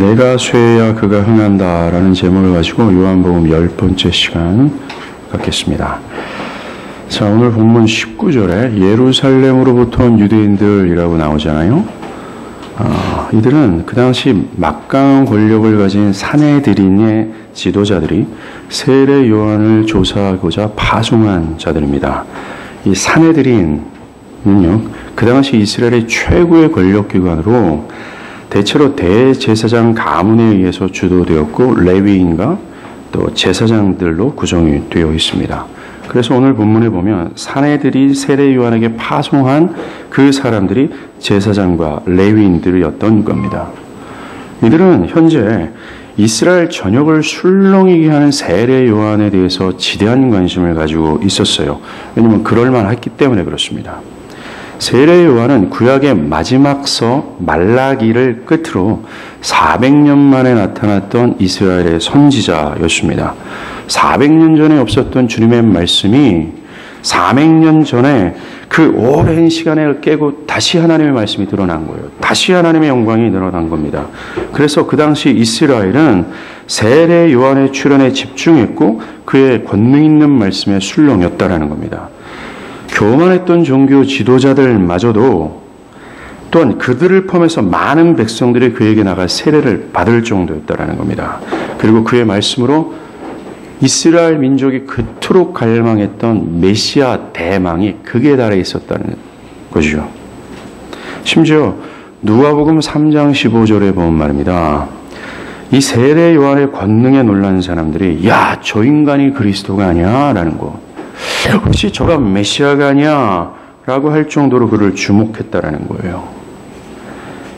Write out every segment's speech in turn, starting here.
내가 쇠야 그가 흥한다 라는 제목을 가지고 요한복음 10번째 시간 갖겠습니다. 자, 오늘 본문 19절에 예루살렘으로부터 온 유대인들이라고 나오잖아요. 이들은 그 당시 막강한 권력을 가진 사내들인의 지도자들이 세례 요한을 조사하고자 파송한 자들입니다. 이 사내들인은요, 그 당시 이스라엘의 최고의 권력기관으로 대체로 대제사장 가문에 의해서 주도되었고 레위인과 또 제사장들로 구성이 되어 있습니다. 그래서 오늘 본문에 보면 사내들이 세례 요한에게 파송한 그 사람들이 제사장과 레위인들이었던 겁니다. 이들은 현재 이스라엘 전역을 술렁이게 하는 세례 요한에 대해서 지대한 관심을 가지고 있었어요. 왜냐하면 그럴만했기 때문에 그렇습니다. 세례 요한은 구약의 마지막 서 말라기를 끝으로 400년 만에 나타났던 이스라엘의 선지자였습니다. 400년 전에 없었던 주님의 말씀이 400년 전에 그 오랜 시간을 깨고 다시 하나님의 말씀이 드러난 거예요. 다시 하나님의 영광이 드러난 겁니다. 그래서 그 당시 이스라엘은 세례 요한의 출현에 집중했고 그의 권능 있는 말씀에 술렁였다라는 겁니다. 교만했던 종교 지도자들마저도 또한 그들을 포함해서 많은 백성들이 그에게 나가 세례를 받을 정도였다라는 겁니다. 그리고 그의 말씀으로 이스라엘 민족이 그토록 갈망했던 메시아 대망이 극에 달해 있었다는 것이죠. 심지어 누가복음 3장 15절에 보면 말입니다. 이 세례 요한의 권능에 놀란 사람들이 야, 저 인간이 그리스도가 아니야? 라는 거. 혹시 저가 메시아가 아니야? 라고 할 정도로 그를 주목했다라는 거예요.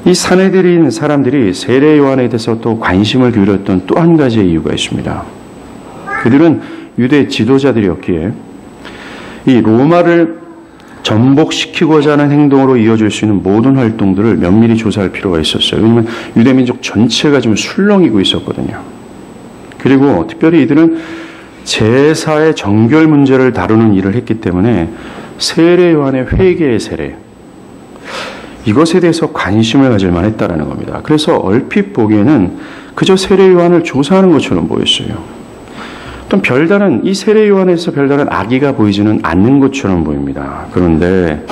이 사내들인 사람들이 세례 요한에 대해서 또 관심을 기울였던 또 한 가지의 이유가 있습니다. 그들은 유대 지도자들이었기에 이 로마를 전복시키고자 하는 행동으로 이어질 수 있는 모든 활동들을 면밀히 조사할 필요가 있었어요. 왜냐하면 유대민족 전체가 지금 술렁이고 있었거든요. 그리고 특별히 이들은 제사의 정결 문제를 다루는 일을 했기 때문에 세례 요한의 회개의 세례, 이것에 대해서 관심을 가질 만했다라는 겁니다. 그래서 얼핏 보기에는 그저 세례 요한을 조사하는 것처럼 보였어요. 또 별다른 이 세례 요한에서 별다른 악의가 보이지는 않는 것처럼 보입니다. 그런데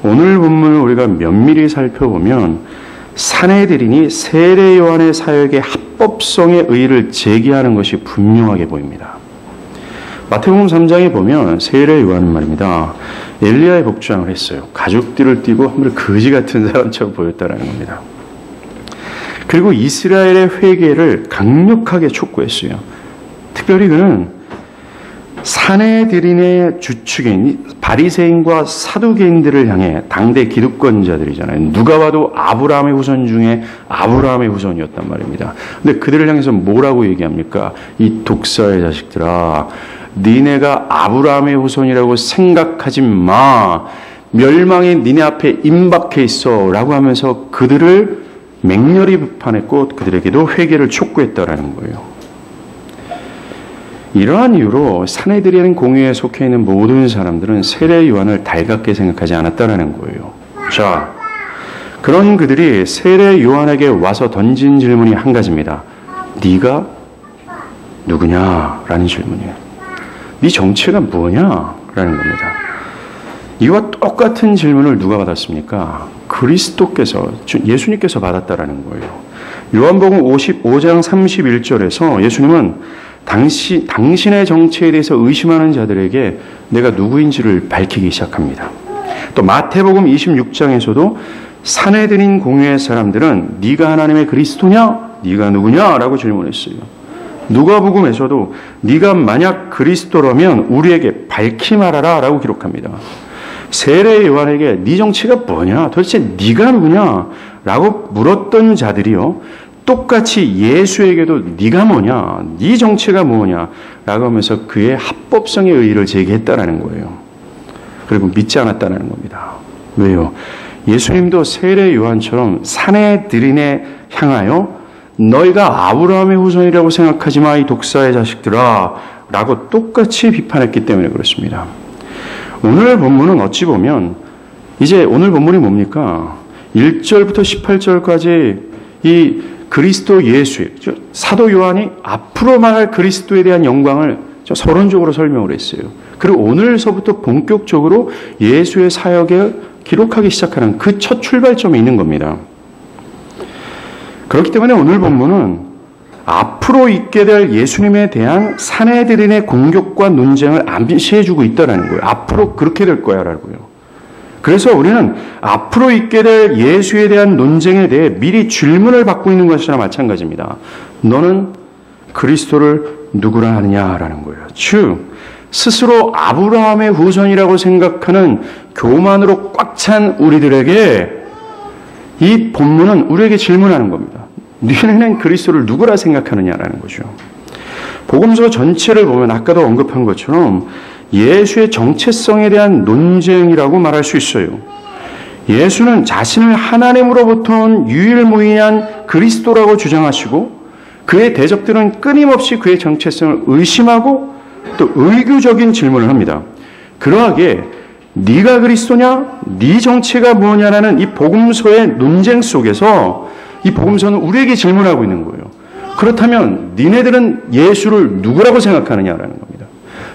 오늘 본문을 우리가 면밀히 살펴보면 사내들인이 세례 요한의 사역의 합법성의 의의를 제기하는 것이 분명하게 보입니다. 마태복음 3장에 보면 세례 요한은 말입니다. 엘리야의 복장을 했어요. 가죽띠를 띠고 한번 거지 같은 사람처럼 보였다는 겁니다. 그리고 이스라엘의 회개를 강력하게 촉구했어요. 특별히 그는 사내들인의 주축인 바리새인과 사두개인들을 향해 당대 기득권자들이잖아요. 누가 봐도 아브라함의 후손 중에 아브라함의 후손이었단 말입니다. 근데 그들을 향해서 뭐라고 얘기합니까? 이 독사의 자식들아, 니네가 아브라함의 후손이라고 생각하지 마. 멸망이 니네 앞에 임박해 있어. 라고 하면서 그들을 맹렬히 비판했고 그들에게도 회개를 촉구했다라는 거예요. 이러한 이유로 사내들이라는 공회에 속해 있는 모든 사람들은 세례 요한을 달갑게 생각하지 않았다라는 거예요. 자, 그런 그들이 세례 요한에게 와서 던진 질문이 한 가지입니다. 네가 누구냐? 라는 질문이에요. 네 정체가 뭐냐? 라는 겁니다. 이와 똑같은 질문을 누가 받았습니까? 그리스도께서, 예수님께서 받았다라는 거예요. 요한복음 55장 31절에서 예수님은 당신의 정체에 대해서 의심하는 자들에게 내가 누구인지를 밝히기 시작합니다. 또 마태복음 26장에서도 사내들인 공회의 사람들은 네가 하나님의 그리스도냐? 네가 누구냐? 라고 질문했어요. 누가복음에서도 네가 만약 그리스도라면 우리에게 밝히 말하라 라고 기록합니다. 세례 요한에게 네 정체가 뭐냐? 도대체 네가 누구냐? 라고 물었던 자들이요, 똑같이 예수에게도 네가 뭐냐? 네 정체가 뭐냐? 라고 하면서 그의 합법성의 의의를 제기했다라는 거예요. 그리고 믿지 않았다는 겁니다. 왜요? 예수님도 세례 요한처럼 사내들인에 향하여 너희가 아브라함의 후손이라고 생각하지 마, 이 독사의 자식들아 라고 똑같이 비판했기 때문에 그렇습니다. 오늘 본문은 어찌 보면 이제 오늘 본문이 뭡니까? 1절부터 18절까지 이 그리스도 예수의, 사도 요한이 앞으로 말할 그리스도에 대한 영광을 서론적으로 설명을 했어요. 그리고 오늘서부터 본격적으로 예수의 사역을 기록하기 시작하는 그 첫 출발점이 있는 겁니다. 그렇기 때문에 오늘 본문은 앞으로 있게 될 예수님에 대한 사내들인의 공격과 논쟁을 암시해주고 있다는 거예요. 앞으로 그렇게 될 거야라고요. 그래서 우리는 앞으로 있게 될 예수에 대한 논쟁에 대해 미리 질문을 받고 있는 것이나 마찬가지입니다. 너는 그리스도를 누구라 하느냐라는 거예요. 즉 스스로 아브라함의 후손이라고 생각하는 교만으로 꽉 찬 우리들에게 이 본문은 우리에게 질문하는 겁니다. 너희는 그리스도를 누구라 생각하느냐라는 거죠. 복음서 전체를 보면 아까도 언급한 것처럼 예수의 정체성에 대한 논쟁이라고 말할 수 있어요. 예수는 자신을 하나님으로부터 온 유일무이한 그리스도라고 주장하시고 그의 대적들은 끊임없이 그의 정체성을 의심하고 또 의교적인 질문을 합니다. 그러하게 네가 그리스도냐? 네 정체가 뭐냐라는 이 복음서의 논쟁 속에서 이 복음서는 우리에게 질문하고 있는 거예요. 그렇다면 니네들은 예수를 누구라고 생각하느냐라는 겁니다.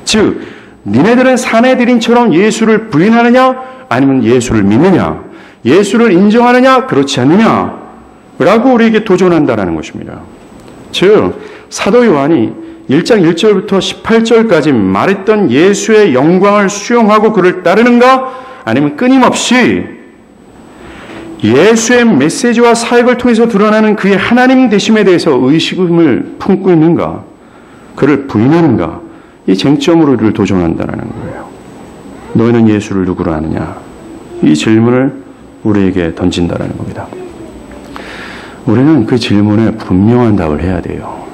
즉 니네들은 사내들인처럼 예수를 부인하느냐 아니면 예수를 믿느냐, 예수를 인정하느냐 그렇지 않느냐 라고 우리에게 도전한다라는 것입니다. 즉 사도 요한이 1장 1절부터 18절까지 말했던 예수의 영광을 수용하고 그를 따르는가 아니면 끊임없이 예수의 메시지와 사역을 통해서 드러나는 그의 하나님 되심에 대해서 의식을 품고 있는가, 그를 부인하는가, 이 쟁점으로 우리를 도전한다는 거예요. 너희는 예수를 누구로 아느냐? 이 질문을 우리에게 던진다는 겁니다. 우리는 그 질문에 분명한 답을 해야 돼요.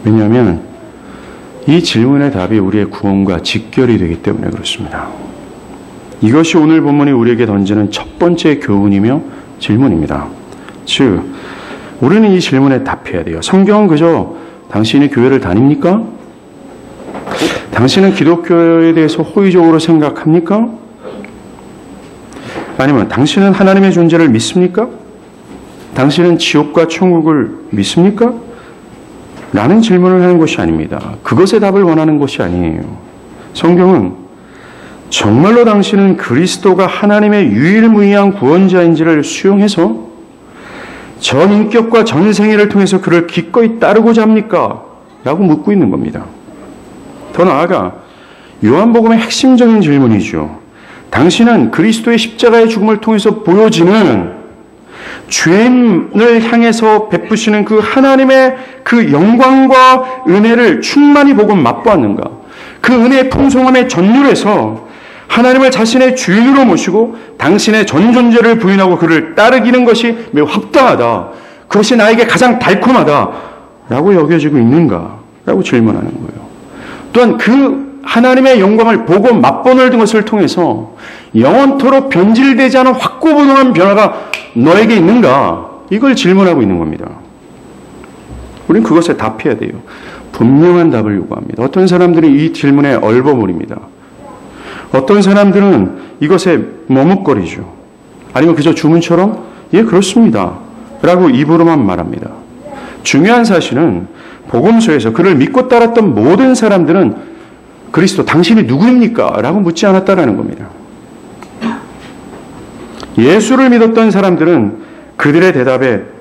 왜냐하면 이 질문의 답이 우리의 구원과 직결이 되기 때문에 그렇습니다. 이것이 오늘 본문이 우리에게 던지는 첫 번째 교훈이며 질문입니다. 즉, 우리는 이 질문에 답해야 돼요. 성경은 그저 당신이 교회를 다닙니까? 당신은 기독교에 대해서 호의적으로 생각합니까? 아니면 당신은 하나님의 존재를 믿습니까? 당신은 지옥과 천국을 믿습니까? 라는 질문을 하는 것이 아닙니다. 그것의 답을 원하는 것이 아니에요. 성경은 정말로 당신은 그리스도가 하나님의 유일무이한 구원자인지를 수용해서 전 인격과 전 생애를 통해서 그를 기꺼이 따르고자 합니까? 라고 묻고 있는 겁니다. 더 나아가 요한복음의 핵심적인 질문이죠. 당신은 그리스도의 십자가의 죽음을 통해서 보여지는 죄인을 향해서 베푸시는 그 하나님의 그 영광과 은혜를 충만히 보고 맛보았는가? 그 은혜의 풍성함에 전율해서 하나님을 자신의 주인으로 모시고 당신의 전 존재를 부인하고 그를 따르기는 것이 매우 합당하다. 그것이 나에게 가장 달콤하다. 라고 여겨지고 있는가? 라고 질문하는 거예요. 또한 그 하나님의 영광을 보고 맛보는 것을 통해서 영원토록 변질되지 않은 확고분명한 변화가 너에게 있는가? 이걸 질문하고 있는 겁니다. 우리는 그것에 답해야 돼요. 분명한 답을 요구합니다. 어떤 사람들이 이 질문에 얼버무립니다. 어떤 사람들은 이것에 머뭇거리죠. 아니면 그저 주문처럼 예 그렇습니다 라고 입으로만 말합니다. 중요한 사실은 복음서에서 그를 믿고 따랐던 모든 사람들은 그리스도 당신이 누구입니까? 라고 묻지 않았다라는 겁니다. 예수를 믿었던 사람들은 그들의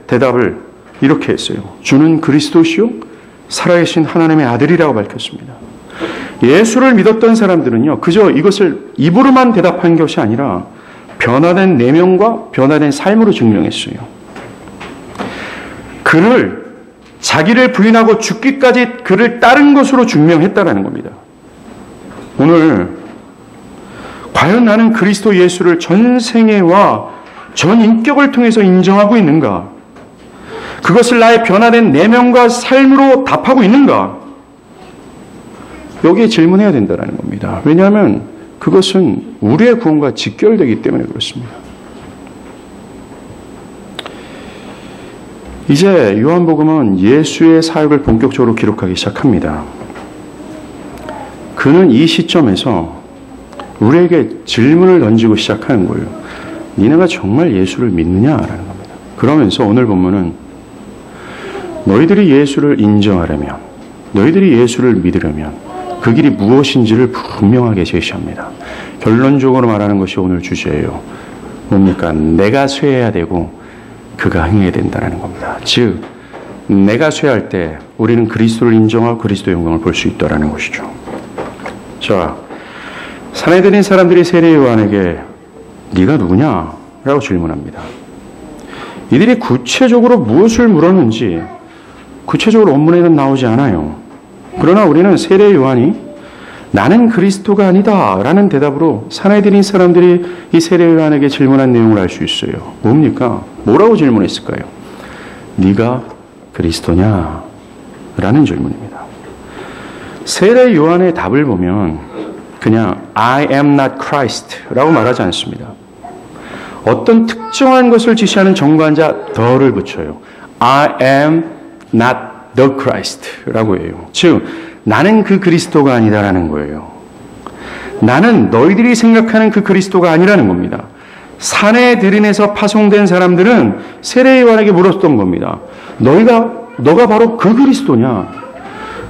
대답을 이렇게 했어요. 주는 그리스도시요 살아계신 하나님의 아들이라고 밝혔습니다. 예수를 믿었던 사람들은요, 그저 이것을 입으로만 대답한 것이 아니라 변화된 내면과 변화된 삶으로 증명했어요. 그를 자기를 부인하고 죽기까지 그를 따른 것으로 증명했다라는 겁니다. 오늘 과연 나는 그리스도 예수를 전 생애와 전 인격을 통해서 인정하고 있는가? 그것을 나의 변화된 내면과 삶으로 답하고 있는가? 여기에 질문해야 된다는 겁니다. 왜냐하면 그것은 우리의 구원과 직결되기 때문에 그렇습니다. 이제 요한복음은 예수의 사역을 본격적으로 기록하기 시작합니다. 그는 이 시점에서 우리에게 질문을 던지고 시작하는 거예요. 니네가 정말 예수를 믿느냐라는 겁니다. 그러면서 오늘 본문은 너희들이 예수를 인정하려면, 너희들이 예수를 믿으려면 그 길이 무엇인지를 분명하게 제시합니다. 결론적으로 말하는 것이 오늘 주제예요. 뭡니까? 내가 쇠해야 되고 그가 행해야 된다는 겁니다. 즉, 내가 쇠할 때 우리는 그리스도를 인정하고 그리스도의 영광을 볼 수 있다는 것이죠. 자, 사내들인 사람들이 세례 요한에게 네가 누구냐? 라고 질문합니다. 이들이 구체적으로 무엇을 물었는지 구체적으로 원문에는 나오지 않아요. 그러나 우리는 세례 요한이 나는 그리스도가 아니다 라는 대답으로 사내들인 사람들이 이 세례 요한에게 질문한 내용을 알 수 있어요. 뭡니까? 뭐라고 질문했을까요? 네가 그리스도냐? 라는 질문입니다. 세례 요한의 답을 보면 그냥 I am not Christ 라고 말하지 않습니다. 어떤 특정한 것을 지시하는 정관자 더를 붙여요. I am not the Christ 라고 해요. 즉, 나는 그 그리스도가 아니다라는 거예요. 나는 너희들이 생각하는 그 그리스도가 아니라는 겁니다. 사내들인에서 파송된 사람들은 세례 요한에게 물었던 겁니다. 너가 바로 그 그리스도냐?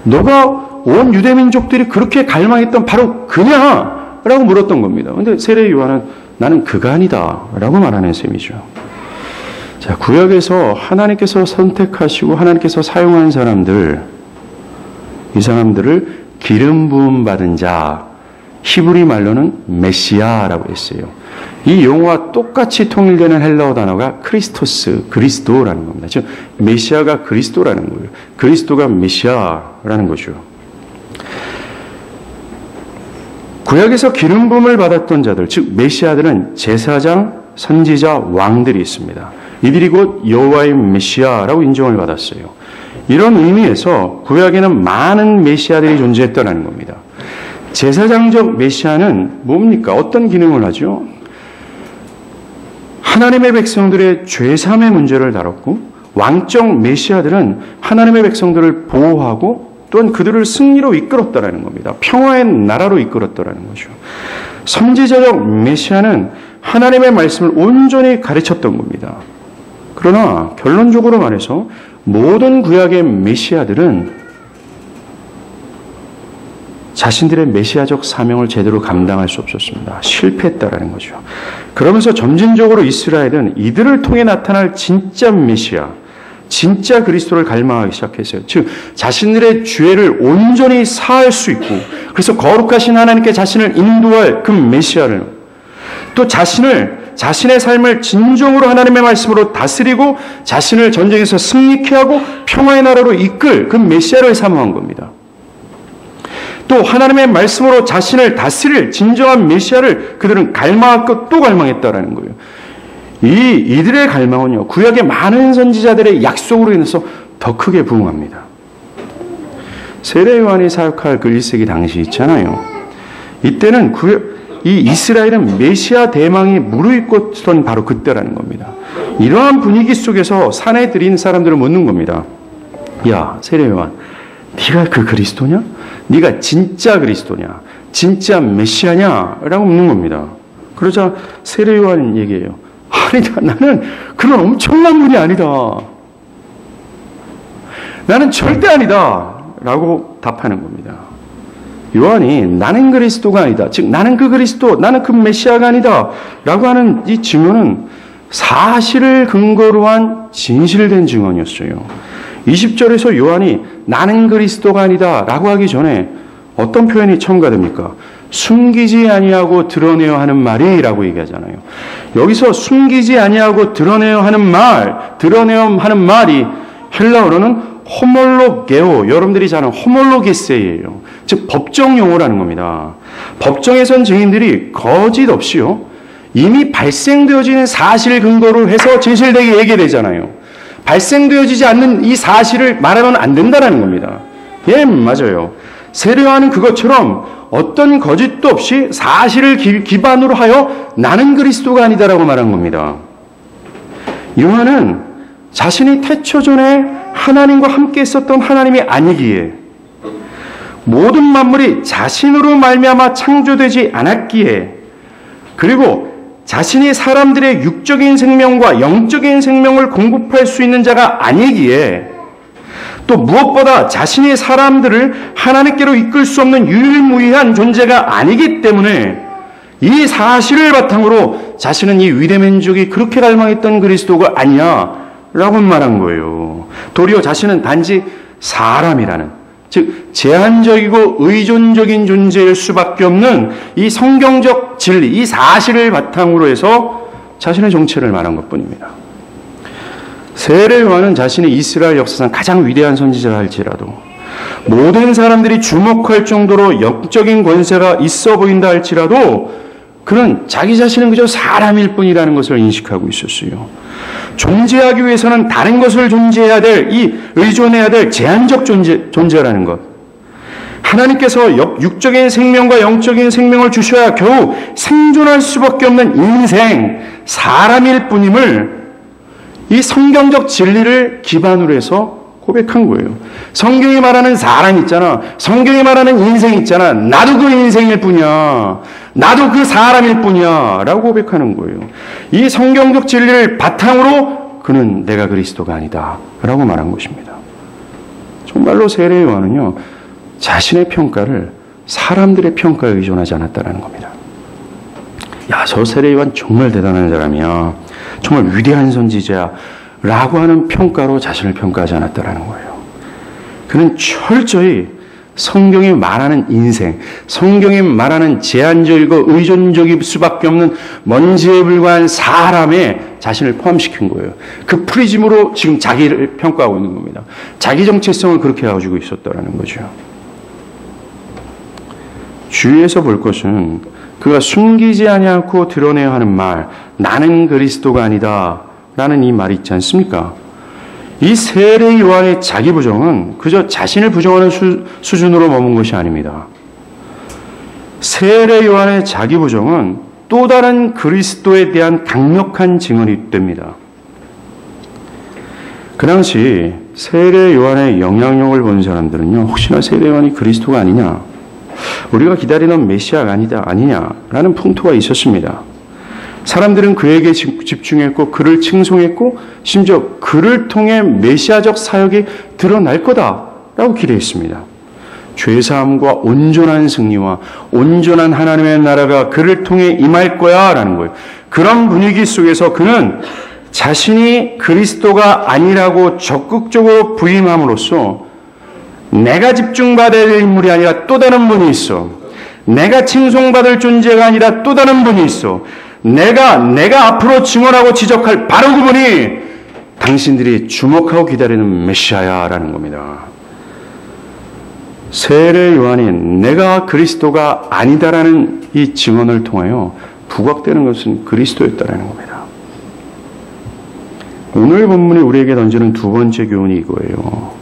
너가 온 유대민족들이 그렇게 갈망했던 바로 그냐? 라고 물었던 겁니다. 그런데 세례 요한은 나는 그가 아니다 라고 말하는 셈이죠. 자, 구약에서 하나님께서 선택하시고 하나님께서 사용한 사람들, 이 사람들을 기름 부음 받은 자, 히브리 말로는 메시아라고 했어요. 이 용어와 똑같이 통일되는 헬라어 단어가 크리스토스, 그리스도라는 겁니다. 즉 메시아가 그리스도라는 거예요. 그리스도가 메시아라는 거죠. 구약에서 기름 부음을 받았던 자들, 즉 메시아들은 제사장, 선지자, 왕들이 있습니다. 이들이 곧 여호와의 메시아라고 인정을 받았어요. 이런 의미에서 구약에는 많은 메시아들이 존재했다는 겁니다. 제사장적 메시아는 뭡니까? 어떤 기능을 하죠? 하나님의 백성들의 죄사함의 문제를 다뤘고, 왕적 메시아들은 하나님의 백성들을 보호하고 또한 그들을 승리로 이끌었다는 겁니다. 평화의 나라로 이끌었다는 거죠. 선지자적 메시아는 하나님의 말씀을 온전히 가르쳤던 겁니다. 그러나 결론적으로 말해서 모든 구약의 메시아들은 자신들의 메시아적 사명을 제대로 감당할 수 없었습니다. 실패했다라는 거죠. 그러면서 점진적으로 이스라엘은 이들을 통해 나타날 진짜 메시아, 진짜 그리스도를 갈망하기 시작했어요. 즉 자신들의 죄를 온전히 사할 수 있고, 그래서 거룩하신 하나님께 자신을 인도할 그 메시아를, 또 자신의 삶을 진정으로 하나님의 말씀으로 다스리고 자신을 전쟁에서 승리케 하고 평화의 나라로 이끌 그 메시아를 사모한 겁니다. 또 하나님의 말씀으로 자신을 다스릴 진정한 메시아를 그들은 갈망했고 또 갈망했다라는 거예요. 이들의 갈망은요, 구약의 많은 선지자들의 약속으로 인해서 더 크게 부응합니다. 세례 요한이 사역할 그 1세기 당시 있잖아요. 이때는 이 이스라엘은 메시아 대망이 무르익고 있던 바로 그때라는 겁니다. 이러한 분위기 속에서 산에 들인 사람들을 묻는 겁니다. 야, 세례 요한, 네가 그 그리스도냐? 네가 진짜 그리스도냐? 진짜 메시아냐? 라고 묻는 겁니다. 그러자 세례 요한은 얘기해요. 아니다, 나는 그런 엄청난 분이 아니다. 나는 절대 아니다. 라고 답하는 겁니다. 요한이 나는 그리스도가 아니다. 즉 나는 그 그리스도, 나는 그 메시아가 아니다. 라고 하는 이 증언은 사실을 근거로 한 진실된 증언이었어요. 20절에서 요한이 나는 그리스도가 아니다 라고 하기 전에 어떤 표현이 첨가됩니까? 숨기지 아니하고 드러내어 하는 말이 라고 얘기하잖아요. 여기서 숨기지 아니하고 드러내어 하는 말이 헬라어로는 호몰로게오, 여러분들이 잘 아는 호몰로게세예요. 즉 법정 용어라는 겁니다. 법정에선 증인들이 거짓 없이요, 이미 발생되어지는 사실을 근거로 해서 진실되게 얘기되잖아요. 발생되어지지 않는 이 사실을 말하면 안 된다는 겁니다. 예, 맞아요. 세례 요한은 그것처럼 어떤 거짓도 없이 사실을 기반으로 하여 나는 그리스도가 아니다라고 말한 겁니다. 요한은 자신이 태초 전에 하나님과 함께 있었던 하나님이 아니기에, 모든 만물이 자신으로 말미암아 창조되지 않았기에, 그리고 자신이 사람들의 육적인 생명과 영적인 생명을 공급할 수 있는 자가 아니기에 또 무엇보다 자신이 사람들을 하나님께로 이끌 수 없는 유일무이한 존재가 아니기 때문에 이 사실을 바탕으로 자신은 이 위대민족이 그렇게 갈망했던 그리스도가 아니야 라고 말한 거예요. 도리어 자신은 단지 사람이라는, 즉 제한적이고 의존적인 존재일 수밖에 없는 이 성경적 진리, 이 사실을 바탕으로 해서 자신의 정체를 말한 것뿐입니다. 세례 요한은 자신이 이스라엘 역사상 가장 위대한 선지자라 할지라도, 모든 사람들이 주목할 정도로 영적인 권세가 있어 보인다 할지라도 그는 자기 자신은 그저 사람일 뿐이라는 것을 인식하고 있었어요. 존재하기 위해서는 다른 것을 의존해야 될 제한적 존재라는 것. 하나님께서 육적인 생명과 영적인 생명을 주셔야 겨우 생존할 수밖에 없는 인생, 사람일 뿐임을 이 성경적 진리를 기반으로 해서 고백한 거예요. 성경이 말하는 사람 있잖아. 성경이 말하는 인생 있잖아. 나도 그 인생일 뿐이야. 나도 그 사람일 뿐이야. 라고 고백하는 거예요. 이 성경적 진리를 바탕으로 그는 내가 그리스도가 아니다. 라고 말한 것입니다. 정말로 세례 요한은요, 자신의 평가를 사람들의 평가에 의존하지 않았다는 겁니다. 야, 저 세례 요한 정말 대단한 사람이야. 정말 위대한 선지자야. 라고 하는 평가로 자신을 평가하지 않았다는 거예요. 그는 철저히 성경이 말하는 인생, 성경이 말하는 제한적이고 의존적일 수밖에 없는 먼지에 불과한 사람에 자신을 포함시킨 거예요. 그 프리즘으로 지금 자기를 평가하고 있는 겁니다. 자기 정체성을 그렇게 가지고 있었다는 거죠. 주위에서 볼 것은 그가 숨기지 아니하고 드러내야 하는 말, 나는 그리스도가 아니다 라는 이 말이 있지 않습니까? 이 세례 요한의 자기 부정은 그저 자신을 부정하는 수준으로 머문 것이 아닙니다. 세례 요한의 자기 부정은 또 다른 그리스도에 대한 강력한 증언이 됩니다. 그 당시 세례 요한의 영향력을 본 사람들은요, 혹시나 세례 요한이 그리스도가 아니냐, 우리가 기다리던 메시아가 아니냐라는 풍토가 있었습니다. 사람들은 그에게 집중했고 그를 칭송했고 심지어 그를 통해 메시아적 사역이 드러날 거다라고 기대했습니다. 죄사함과 온전한 승리와 온전한 하나님의 나라가 그를 통해 임할 거야라는 거예요. 그런 분위기 속에서 그는 자신이 그리스도가 아니라고 적극적으로 부임함으로써 내가 집중받아야 될 인물이 아니라 또 다른 분이 있어. 내가 칭송받을 존재가 아니라 또 다른 분이 있어. 내가 앞으로 증언하고 지적할 바로 그분이 당신들이 주목하고 기다리는 메시아야라는 겁니다. 세례 요한이 내가 그리스도가 아니다라는 이 증언을 통하여 부각되는 것은 그리스도였다라는 겁니다. 오늘 본문이 우리에게 던지는 두 번째 교훈이 이거예요.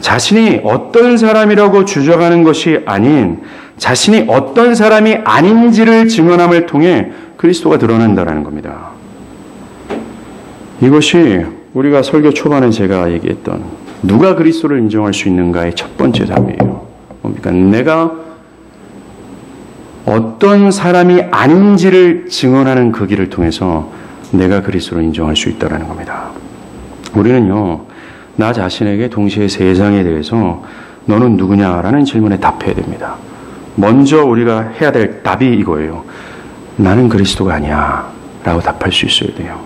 자신이 어떤 사람이라고 주장하는 것이 아닌 자신이 어떤 사람이 아닌지를 증언함을 통해 그리스도가 드러난다는 겁니다. 이것이 우리가 설교 초반에 제가 얘기했던 누가 그리스도를 인정할 수 있는가의 첫 번째 답이에요. 뭡니까? 내가 어떤 사람이 아닌지를 증언하는 그 길을 통해서 내가 그리스도를 인정할 수 있다는 겁니다. 우리는요, 나 자신에게 동시에 세상에 대해서 너는 누구냐라는 질문에 답해야 됩니다. 먼저 우리가 해야 될 답이 이거예요. 나는 그리스도가 아니야 라고 답할 수 있어야 돼요.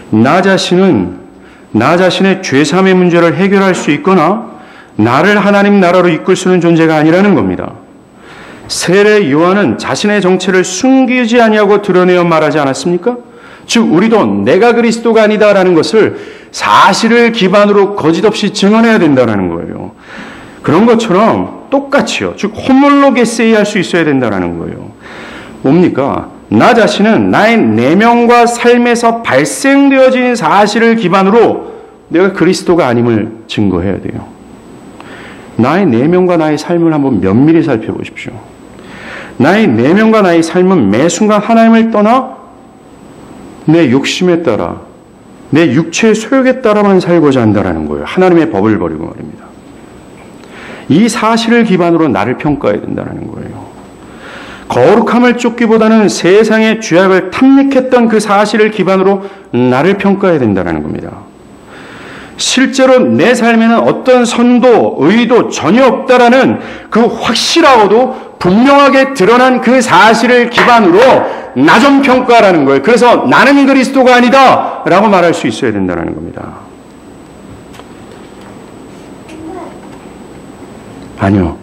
나 자신의 죄사함의 문제를 해결할 수 있거나 나를 하나님 나라로 이끌 수 있는 존재가 아니라는 겁니다. 세례 요한은 자신의 정체를 숨기지 아니하고 드러내어 말하지 않았습니까? 즉 우리도 내가 그리스도가 아니다라는 것을 사실을 기반으로 거짓 없이 증언해야 된다는 거예요. 그런 것처럼 똑같이요. 즉 호몰로게세이 할 수 있어야 된다는 거예요. 뭡니까? 나 자신은 나의 내면과 삶에서 발생되어진 사실을 기반으로 내가 그리스도가 아님을 증거해야 돼요. 나의 내면과 나의 삶을 한번 면밀히 살펴보십시오. 나의 내면과 나의 삶은 매 순간 하나님을 떠나 내 욕심에 따라 내 육체의 소욕에 따라만 살고자 한다는 거예요. 하나님의 법을 버리고 말입니다. 이 사실을 기반으로 나를 평가해야 된다는 거예요. 거룩함을 쫓기보다는 세상의 죄악을 탐닉했던 그 사실을 기반으로 나를 평가해야 된다는 겁니다. 실제로 내 삶에는 어떤 선도, 의도 전혀 없다라는 그 확실하고도 분명하게 드러난 그 사실을 기반으로 나 좀 평가라는 거예요. 그래서 나는 그리스도가 아니다 라고 말할 수 있어야 된다는 겁니다. 아니요.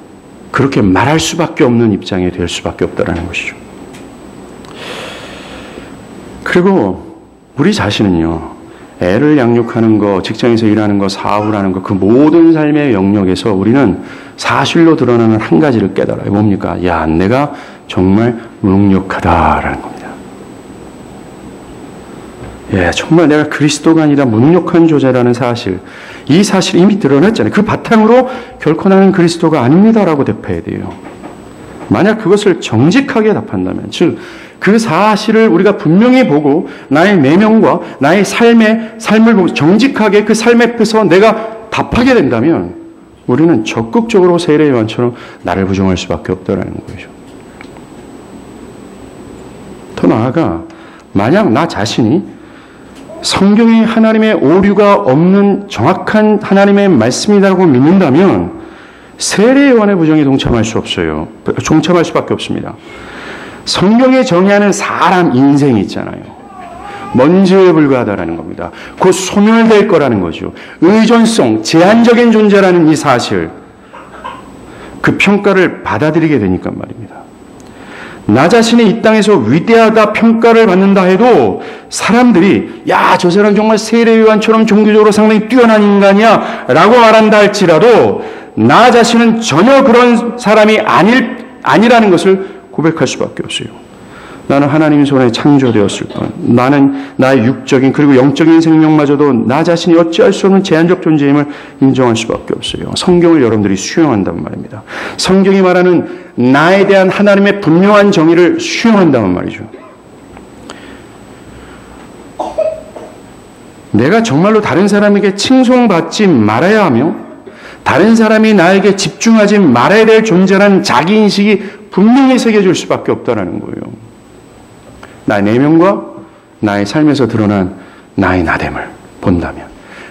그렇게 말할 수밖에 없는 입장이 될 수밖에 없다는 것이죠. 그리고 우리 자신은요, 애를 양육하는 거, 직장에서 일하는 거, 사업을 하는 거, 그 모든 삶의 영역에서 우리는 사실로 드러나는 한 가지를 깨달아요. 뭡니까? 야, 내가 정말 무능력하다라는 겁니다. 예, 정말 내가 그리스도가 아니라 무능력한 존재라는 사실, 이 사실이 이미 드러났잖아요. 그 바탕으로 결코 나는 그리스도가 아닙니다라고 대표해야 돼요. 만약 그것을 정직하게 답한다면, 즉 그 사실을 우리가 분명히 보고 나의 내면과 나의 삶을 보고 정직하게 그 삶 앞에서 내가 답하게 된다면 우리는 적극적으로 세례 요한처럼 나를 부정할 수밖에 없다는 거죠. 더 나아가 만약 나 자신이 성경이 하나님의 오류가 없는 정확한 하나님의 말씀이라고 믿는다면 세례 요한의 부정에 동참할 수밖에 없습니다. 성경이 정의하는 사람 인생이 있잖아요. 먼지에 불과하다라는 겁니다. 곧 소멸될 거라는 거죠. 의존성, 제한적인 존재라는 이 사실, 그 평가를 받아들이게 되니까 말입니다. 나 자신이 이 땅에서 위대하다 평가를 받는다 해도 사람들이 야, 저 사람 정말 세례 요한처럼 종교적으로 상당히 뛰어난 인간이야 라고 말한다 할지라도 나 자신은 전혀 그런 사람이 아니라는 것을 고백할 수밖에 없어요. 나는 하나님 손에 창조되었을 뿐, 나는 나의 육적인 그리고 영적인 생명마저도 나 자신이 어찌할 수 없는 제한적 존재임을 인정할 수밖에 없어요. 성경을 여러분들이 수용한단 말입니다. 성경이 말하는 나에 대한 하나님의 분명한 정의를 수용한다는 말이죠. 내가 정말로 다른 사람에게 칭송받지 말아야 하며 다른 사람이 나에게 집중하지 말아야 될 존재라는 자기인식이 분명히 새겨질 수밖에 없다는 거예요. 나의 내면과 나의 삶에서 드러난 나의 나됨을 본다면,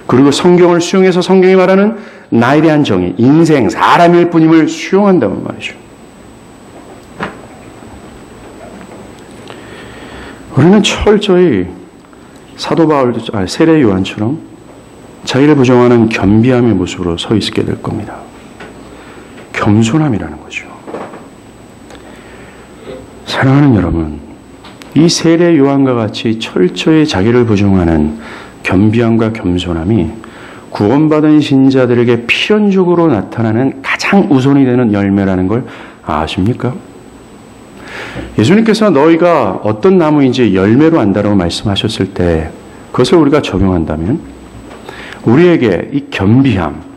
그리고 성경을 수용해서 성경이 말하는 나에 대한 정의, 인생, 사람일 뿐임을 수용한다는 말이죠. 우리는 철저히 사도 바울, 세례 요한처럼 자기를 부정하는 겸비함의 모습으로 서 있게 될 겁니다. 겸손함이라는 거죠. 사랑하는 여러분, 이 세례 요한과 같이 철저히 자기를 부정하는 겸비함과 겸손함이 구원받은 신자들에게 필연적으로 나타나는 가장 우선이 되는 열매라는 걸 아십니까? 예수님께서 너희가 어떤 나무인지 열매로 안다라고 말씀하셨을 때 그것을 우리가 적용한다면 우리에게 이 겸비함,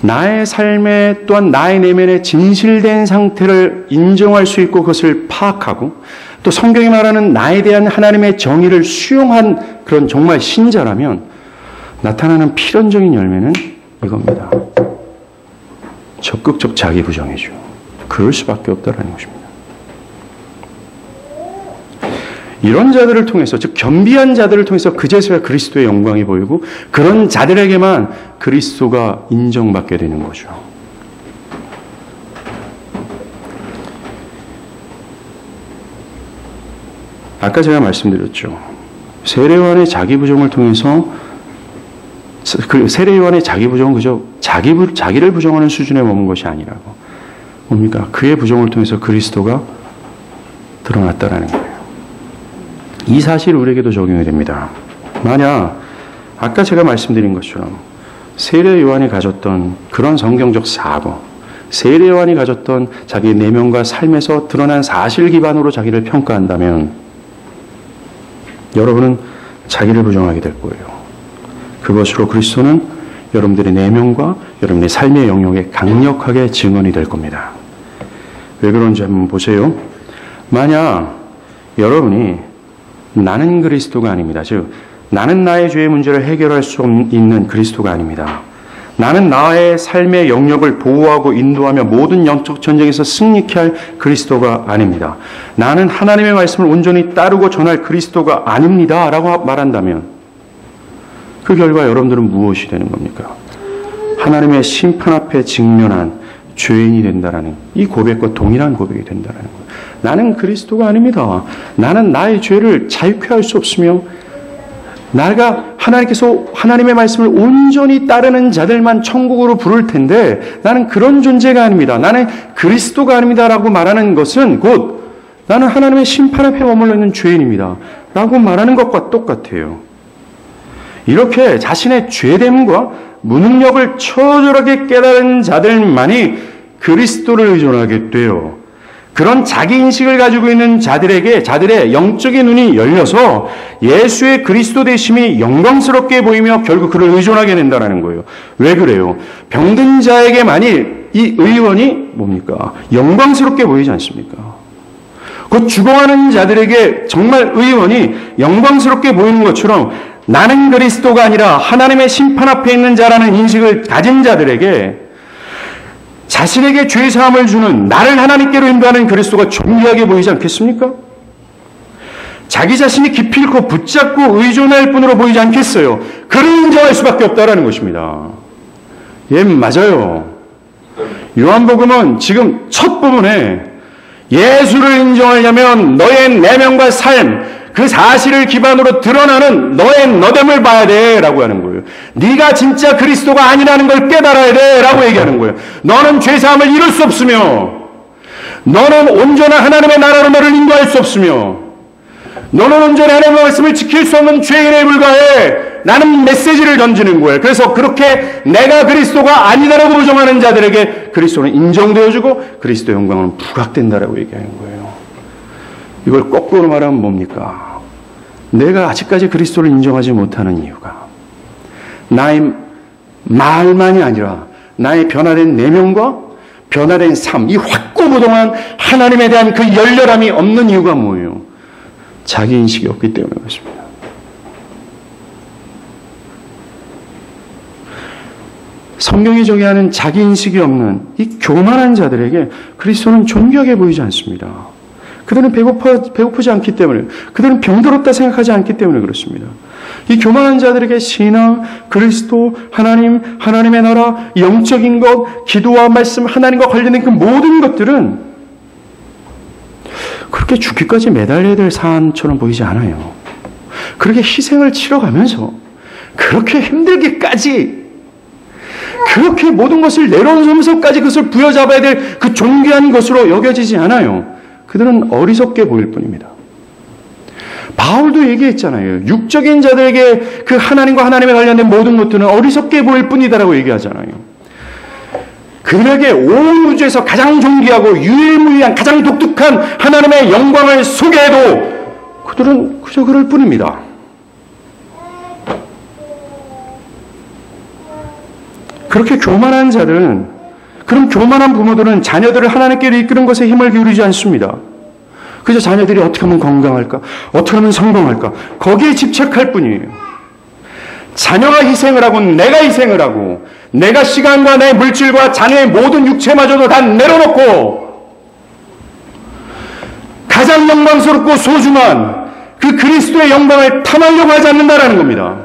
나의 삶에 또한 나의 내면의 진실된 상태를 인정할 수 있고 그것을 파악하고 또 성경이 말하는 나에 대한 하나님의 정의를 수용한 그런 정말 신자라면 나타나는 필연적인 열매는 이겁니다. 적극적 자기 부정이죠. 그럴 수밖에 없다는 것입니다. 이런 자들을 통해서, 즉 겸비한 자들을 통해서 그제서야 그리스도의 영광이 보이고 그런 자들에게만 그리스도가 인정받게 되는 거죠. 아까 제가 말씀드렸죠. 세례 요한의 자기 부정을 통해서 세례 요한의 자기 부정은 그저 자기를 부정하는 수준에 머문 것이 아니라고. 뭡니까? 그의 부정을 통해서 그리스도가 드러났다라는 거예요. 이 사실이 우리에게도 적용이 됩니다. 만약 아까 제가 말씀드린 것처럼 세례 요한이 가졌던 그런 성경적 사고, 세례 요한이 가졌던 자기 내면과 삶에서 드러난 사실 기반으로 자기를 평가한다면 여러분은 자기를 부정하게 될 거예요. 그것으로 그리스도는 여러분들의 내면과 여러분의 삶의 영역에 강력하게 증언이 될 겁니다. 왜 그런지 한번 보세요. 만약 여러분이 나는 그리스도가 아닙니다. 즉 나는 나의 죄의 문제를 해결할 수 있는 그리스도가 아닙니다. 나는 나의 삶의 영역을 보호하고 인도하며 모든 영적 전쟁에서 승리케 할 그리스도가 아닙니다. 나는 하나님의 말씀을 온전히 따르고 전할 그리스도가 아닙니다. 라고 말한다면 그 결과 여러분들은 무엇이 되는 겁니까? 하나님의 심판 앞에 직면한 죄인이 된다라는 이 고백과 동일한 고백이 된다라는 거예요. 나는 그리스도가 아닙니다. 나는 나의 죄를 자유케 할 수 없으며 내가 하나님께서 하나님의 말씀을 온전히 따르는 자들만 천국으로 부를 텐데 나는 그런 존재가 아닙니다. 나는 그리스도가 아닙니다. 라고 말하는 것은 곧 나는 하나님의 심판 앞에 머물러 있는 죄인입니다. 라고 말하는 것과 똑같아요. 이렇게 자신의 죄됨과 무능력을 처절하게 깨달은 자들만이 그리스도를 의존하게 돼요. 그런 자기인식을 가지고 있는 자들의 영적인 눈이 열려서 예수의 그리스도 되심이 영광스럽게 보이며 결국 그를 의존하게 된다는 거예요. 왜 그래요? 병든 자에게 만일 이 의원이 뭡니까? 영광스럽게 보이지 않습니까? 곧 죽어가는 자들에게 정말 의원이 영광스럽게 보이는 것처럼 나는 그리스도가 아니라 하나님의 심판 앞에 있는 자라는 인식을 가진 자들에게 자신에게 죄사함을 주는 나를 하나님께로 인도하는 그리스도가 존귀하게 보이지 않겠습니까? 자기 자신이 기필코 붙잡고 의존할 뿐으로 보이지 않겠어요? 그를 인정할 수밖에 없다는 것입니다. 예, 맞아요. 요한복음은 지금 첫 부분에 예수를 인정하려면 너의 내면과 삶, 그 사실을 기반으로 드러나는 너의 너됨을 봐야 돼 라고 하는 거예요. 네가 진짜 그리스도가 아니라는 걸 깨달아야 돼 라고 얘기하는 거예요. 너는 죄사함을 이룰 수 없으며 너는 온전한 하나님의 나라로 너를 인도할 수 없으며 너는 온전히 하나님의 말씀을 지킬 수 없는 죄인에 불과해. 나는 메시지를 던지는 거예요. 그래서 그렇게 내가 그리스도가 아니다라고 부정하는 자들에게 그리스도는 인정되어주고 그리스도의 영광은 부각된다라고 얘기하는 거예요. 이걸 거꾸로 말하면 뭡니까? 내가 아직까지 그리스도를 인정하지 못하는 이유가 나의 말만이 아니라 나의 변화된 내면과 변화된 삶, 이 확고부동한 하나님에 대한 그 열렬함이 없는 이유가 뭐예요? 자기인식이 없기 때문에 그렇습니다. 성경이 정의하는 자기인식이 없는 이 교만한 자들에게 그리스도는 존귀하게 보이지 않습니다. 그들은 배고프지 않기 때문에, 그들은 병들었다 생각하지 않기 때문에 그렇습니다. 이 교만한 자들에게 신앙, 그리스도, 하나님, 하나님의 나라, 영적인 것, 기도와 말씀, 하나님과 관련된 그 모든 것들은 그렇게 죽기까지 매달려야 될 사안처럼 보이지 않아요. 그렇게 희생을 치러가면서 그렇게 힘들게까지 그렇게 모든 것을 내려놓으면서까지 그것을 부여잡아야 될 그 존귀한 것으로 여겨지지 않아요. 그들은 어리석게 보일 뿐입니다. 바울도 얘기했잖아요. 육적인 자들에게 그 하나님과 하나님에 관련된 모든 것들은 어리석게 보일 뿐이다라고 얘기하잖아요. 그들에게 온 우주에서 가장 존귀하고 유일무이한 가장 독특한 하나님의 영광을 소개해도 그들은 그저 그럴 뿐입니다. 그렇게 교만한 자들은, 그런 교만한 부모들은 자녀들을 하나님께로 이끄는 것에 힘을 기울이지 않습니다. 그저 자녀들이 어떻게 하면 건강할까? 어떻게 하면 성공할까? 거기에 집착할 뿐이에요. 자녀가 희생을 하고 내가 희생을 하고 내가 시간과 내 물질과 자녀의 모든 육체마저도 다 내려놓고 가장 영광스럽고 소중한 그 그리스도의 영광을 탐하려고 하지 않는다라는 겁니다.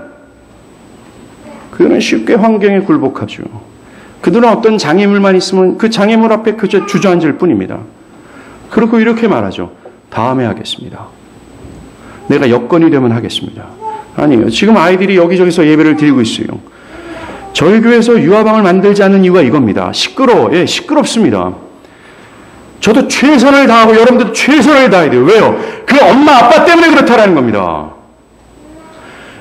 그들은 쉽게 환경에 굴복하죠. 그들은 어떤 장애물만 있으면 그 장애물 앞에 그저 주저앉을 뿐입니다. 그리고 이렇게 말하죠. 다음에 하겠습니다. 내가 여건이 되면 하겠습니다. 아니에요. 지금 아이들이 여기저기서 예배를 드리고 있어요. 저희 교회에서 유아방을 만들지 않는 이유가 이겁니다. 시끄러워. 예, 시끄럽습니다. 저도 최선을 다하고 여러분들도 최선을 다해야 돼요. 왜요? 그 엄마 아빠 때문에 그렇다라는 겁니다.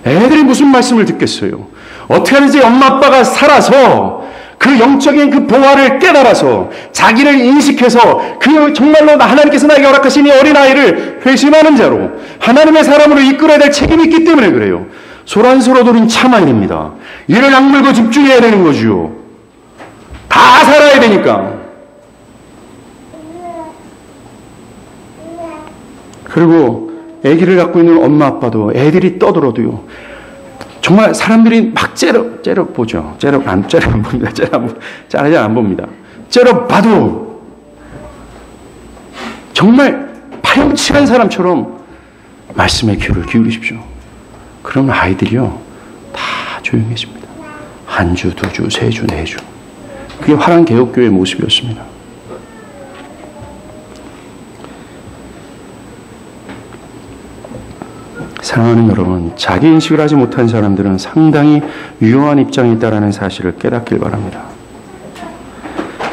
애들이 무슨 말씀을 듣겠어요? 어떻게 하는지 엄마 아빠가 살아서 그 영적인 그 보화를 깨달아서 자기를 인식해서 그 정말로 하나님께서 나에게 허락하신 이 어린아이를 회심하는 자로 하나님의 사람으로 이끌어야 될 책임이 있기 때문에 그래요. 소란스러워도는 참 아닙니다. 이를 악물고 집중해야 되는 거지요. 다 살아야 되니까. 그리고 아기를 갖고 있는 엄마 아빠도 애들이 떠들어도요. 정말 사람들이 막 째려보죠. 째려 안 봅니다. 잘 안 봅니다. 째려봐도 정말 파렴치한 사람처럼 말씀에 귀를 기울이십시오. 그러면 아이들이요. 다 조용해집니다. 한 주, 두 주, 세 주, 네 주. 그게 화랑 개혁교회의 모습이었습니다. 사랑하는 여러분, 자기인식을 하지 못한 사람들은 상당히 유효한 입장에 있다는 사실을 깨닫길 바랍니다.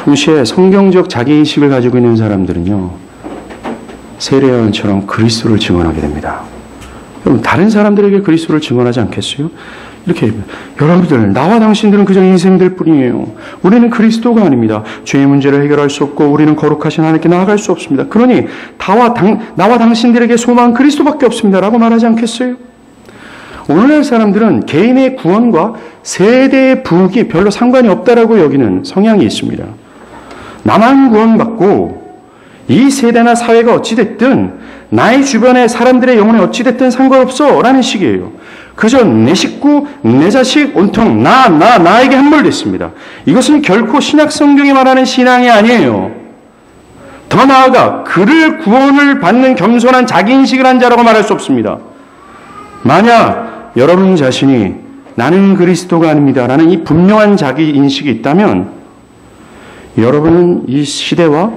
동시에 성경적 자기인식을 가지고 있는 사람들은요, 세례요한처럼 그리스도를 증언하게 됩니다. 여러분, 다른 사람들에게 그리스도를 증언하지 않겠어요? 이렇게, 여러분들, 나와 당신들은 그저 인생들 뿐이에요. 우리는 그리스도가 아닙니다. 죄의 문제를 해결할 수 없고 우리는 거룩하신 하나님께 나아갈 수 없습니다. 그러니 나와 당신들에게 소망은 그리스도밖에 없습니다. 라고 말하지 않겠어요? 오늘날 사람들은 개인의 구원과 세대의 부흥이 별로 상관이 없다라고 여기는 성향이 있습니다. 나만 구원받고 이 세대나 사회가 어찌됐든 나의 주변의 사람들의 영혼에 어찌됐든 상관없어 라는 식이에요. 그저 내 식구, 내 자식, 온통 나에게 함몰됐습니다. 이것은 결코 신약 성경이 말하는 신앙이 아니에요. 더 나아가 그를 구원을 받는 겸손한 자기인식을 한 자라고 말할 수 없습니다. 만약 여러분 자신이 나는 그리스도가 아닙니다 라는 이 분명한 자기인식이 있다면 여러분은 이 시대와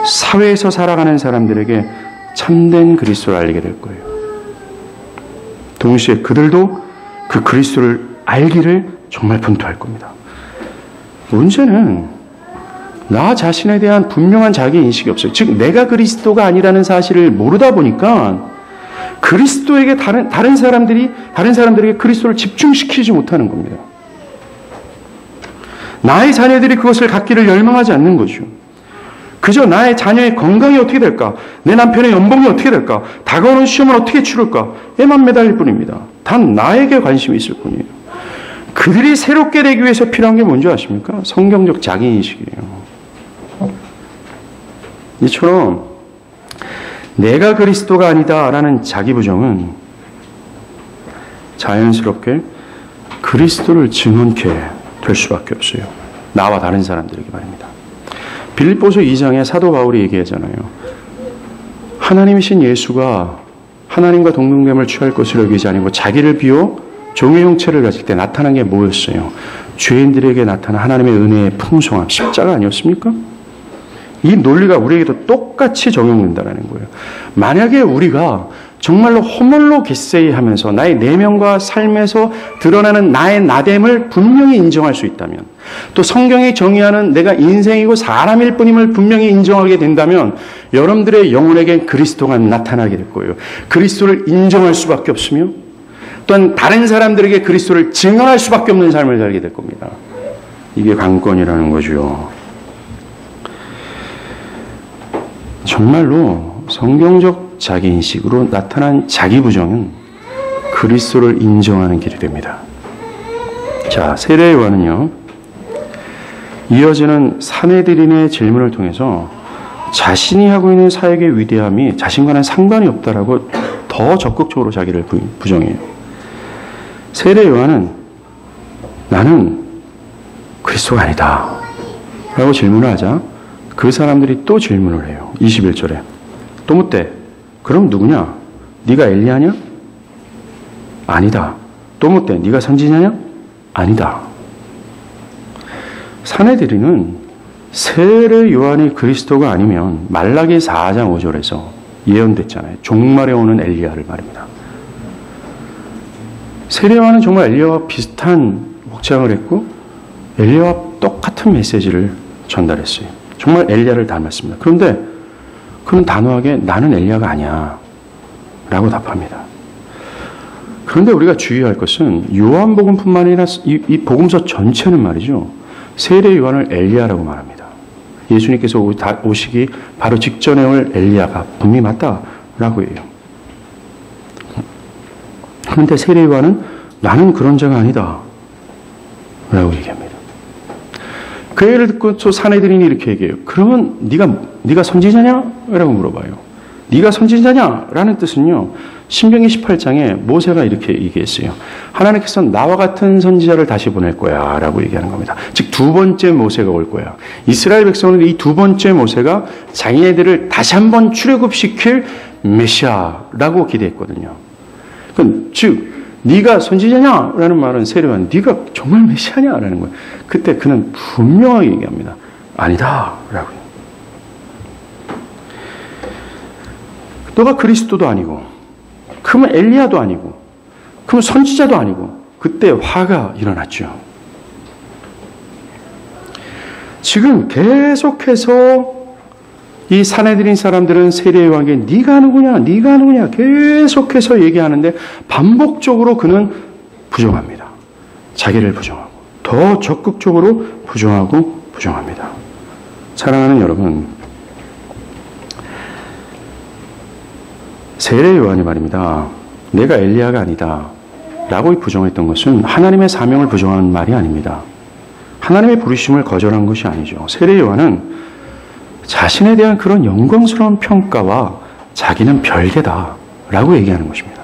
사회에서 살아가는 사람들에게 참된 그리스도를 알리게 될 거예요. 동시에 그들도 그 그리스도를 알기를 정말 분투할 겁니다. 문제는 나 자신에 대한 분명한 자기인식이 없어요. 즉 내가 그리스도가 아니라는 사실을 모르다 보니까 그리스도에게 다른 사람들에게 그리스도를 집중시키지 못하는 겁니다. 나의 자녀들이 그것을 갖기를 열망하지 않는 거죠. 그저 나의 자녀의 건강이 어떻게 될까? 내 남편의 연봉이 어떻게 될까? 다가오는 시험은 어떻게 치룰까? 에만 매달릴 뿐입니다. 단 나에게 관심이 있을 뿐이에요. 그들이 새롭게 되기 위해서 필요한 게 뭔지 아십니까? 성경적 자기인식이에요. 이처럼 내가 그리스도가 아니다라는 자기부정은 자연스럽게 그리스도를 증언케 될 수밖에 없어요. 나와 다른 사람들에게 말입니다. 빌립보서 2장에 사도 바울이 얘기하잖아요. 하나님이신 예수가 하나님과 동등됨을 취할 것을 여기지 아니고 자기를 비워 종의 형체를 가질 때 나타난 게 뭐였어요? 죄인들에게 나타난 하나님의 은혜의 풍성함, 십자가 아니었습니까? 이 논리가 우리에게도 똑같이 적용된다는 거예요. 만약에 우리가 정말로 호몰로 겟세이 하면서 나의 내면과 삶에서 드러나는 나의 나됨을 분명히 인정할 수 있다면, 또 성경이 정의하는 내가 인생이고 사람일 뿐임을 분명히 인정하게 된다면 여러분들의 영혼에겐 그리스도가 나타나게 될 거예요. 그리스도를 인정할 수밖에 없으며 또한 다른 사람들에게 그리스도를 증언할 수밖에 없는 삶을 살게 될 겁니다. 이게 관건이라는 거죠. 정말로 성경적 자기인식으로 나타난 자기부정은 그리스도를 인정하는 길이 됩니다. 자, 세례 요한은요, 이어지는 사내들인의 질문을 통해서 자신이 하고 있는 사역의 위대함이 자신과는 상관이 없다라고 더 적극적으로 자기를 부정해요. 세례 요한은 나는 그리스도가 아니다 라고 질문을 하자 그 사람들이 또 질문을 해요. 21절에 또 묻되 그럼 누구냐? 네가 엘리야냐? 아니다. 또 묻되 네가 선지자냐? 아니다. 사내들이는 세례 요한이 그리스도가 아니면 말라기 4장 5절에서 예언됐잖아요. 종말에 오는 엘리야를 말입니다. 세례 요한은 정말 엘리야와 비슷한 복장을 했고 엘리야와 똑같은 메시지를 전달했어요. 정말 엘리야를 닮았습니다. 그런데 그는 단호하게 나는 엘리야가 아니야 라고 답합니다. 그런데 우리가 주의할 것은 요한복음뿐만 아니라 이 복음서 전체는 말이죠. 세례 요한을 엘리야라고 말합니다. 예수님께서 오시기 바로 직전에 올 엘리야가 분명히 맞다라고 해요. 그런데 세례 요한은 나는 그런 자가 아니다 라고 얘기합니다. 그 얘기를 듣고 저 사내들인이 이렇게 얘기해요. 그러면 네가 선지자냐? 라고 물어봐요. 네가 선지자냐? 라는 뜻은요. 신명기 18장에 모세가 이렇게 얘기했어요. 하나님께서 나와 같은 선지자를 다시 보낼 거야 라고 얘기하는 겁니다. 즉 두 번째 모세가 올 거야. 이스라엘 백성은 이 두 번째 모세가 자기네들을 다시 한번 출애굽시킬 메시아라고 기대했거든요. 즉 네가 선지자냐? 라는 말은 세례요한 네가 정말 메시아냐? 라는 거예요. 그때 그는 분명하게 얘기합니다. 아니다. 라고. 너가 그리스도도 아니고 그러면 엘리야도 아니고 그러면 선지자도 아니고 그때 화가 일어났죠. 지금 계속해서 이 사내들인 사람들은 세례요한에게 네가 누구냐 네가 누구냐 계속해서 얘기하는데 반복적으로 그는 부정합니다. 자기를 부정하고 더 적극적으로 부정하고 부정합니다. 사랑하는 여러분, 세례요한이 말입니다. 내가 엘리야가 아니다 라고 부정했던 것은 하나님의 사명을 부정한 말이 아닙니다. 하나님의 부르심을 거절한 것이 아니죠. 세례요한은 자신에 대한 그런 영광스러운 평가와 자기는 별개다 라고 얘기하는 것입니다.